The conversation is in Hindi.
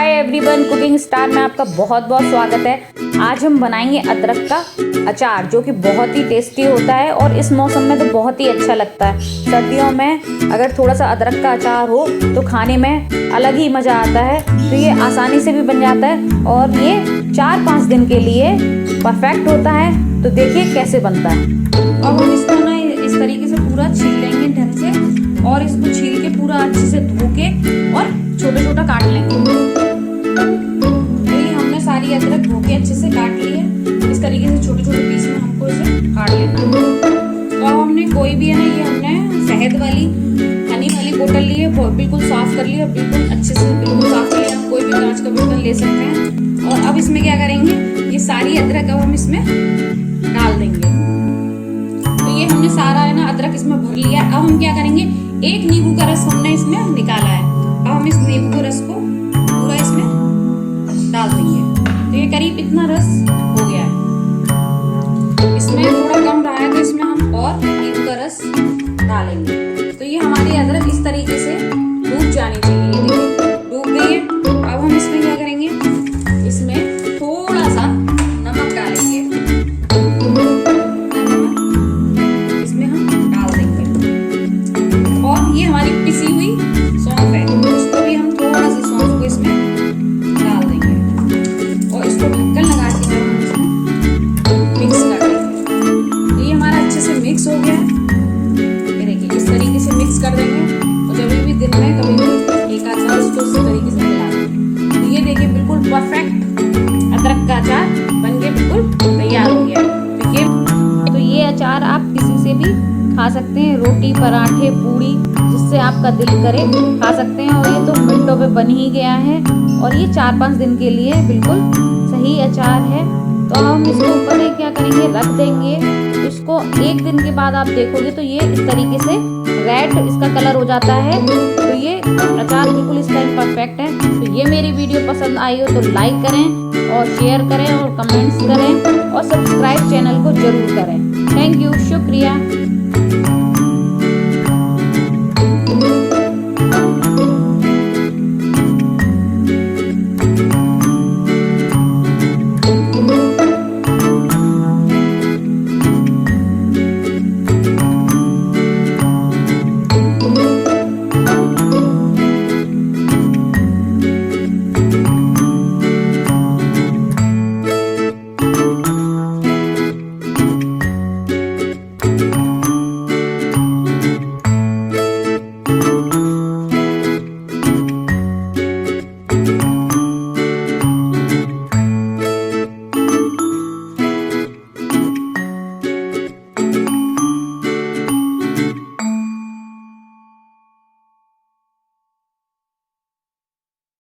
हाय एवरीवन, कुकिंग स्टार में आपका बहुत बहुत स्वागत है। आज हम बनाएंगे अदरक का अचार, जो कि बहुत ही टेस्टी होता है और इस मौसम में तो बहुत ही अच्छा लगता है। सर्दियों में अगर थोड़ा सा अदरक का अचार हो तो खाने में अलग ही मज़ा आता है। तो ये आसानी से भी बन जाता है और ये 4-5 दिन के लिए परफेक्ट होता है। तो देखिए कैसे बनता है। अब हम इसको ना इस तरीके से पूरा छील लेंगे ढंग से, और इसको छील के पूरा अच्छे से धो के और छोटा छोटा काट लेंगे। तो ये हमने सारी अदरक धो के अच्छे से काट ली है। इस तरीके से छोटे छोटे पीस में हमको इसे काट लेना है। तो अब हमने कोई भी है ना, ये हमने शहद वाली हनी वाली बोतल ली है, बिल्कुल साफ कर लिया, बिल्कुल अच्छे से बिल्कुल साफ कर लिया। कोई भी कांच का बर्तन ले सकते हैं। और अब इसमें क्या करेंगे, ये सारी अदरक अब हम इसमें डाल देंगे। तो ये हमने सारा है ना अदरक इसमें भर लिया। अब हम क्या करेंगे, एक नींबू का रस हमने इसमें निकाला है। अब हम इस नींबू के रस को पूरा इसमें डाल देंगे। तो ये करीब इतना रस हो गया है। इसमें थोड़ा कम रहा है तो इसमें हम और नींबू का रस डालेंगे। तो ये हमारी अदरक इस तरीके से डूब जानी चाहिए। ये देखिए डूब गई है। अब हम इसमें क्या करेंगे, इसमें थोड़ा सा नमक डालेंगे। इसमें हम डाल देंगे। और ये हमारी पिसी हुई सौंफ है, उसको भी हम थोड़ा सा सौंफ को इसमें डाल देंगे और इसको ढक्कन लगा के हम इसमें मिक्स कर देंगे। ये हमारा अच्छे से मिक्स हो गया है। ये देखिए इस तरीके से मिक्स कर देंगे और जब भी दिन में कभी भी एक आध बार इसको इस तरीके से मिला देंगे। तो ये देखिए बिल्कुल परफेक्ट अदरक का अचार बन के बिल्कुल तैयार हो गया है। तो ये अचार आप किसी से भी खा सकते हैं, रोटी, पराठे, पूड़ी, जिससे आपका दिल करे खा सकते हैं। और ये तो मिनटों पे बन ही गया है और ये 4-5 दिन के लिए बिल्कुल सही अचार है। तो हम इसको ऊपर क्या करेंगे, रख देंगे। तो इसको एक दिन के बाद आप देखोगे तो ये इस तरीके से रेड इसका कलर हो जाता है। तो ये अचार बिल्कुल इस टाइम परफेक्ट है। तो ये मेरी वीडियो पसंद आई हो तो लाइक करें और शेयर करें और कमेंट्स करें और सब्सक्राइब चैनल को जरूर करें। थैंक यू, शुक्रिया।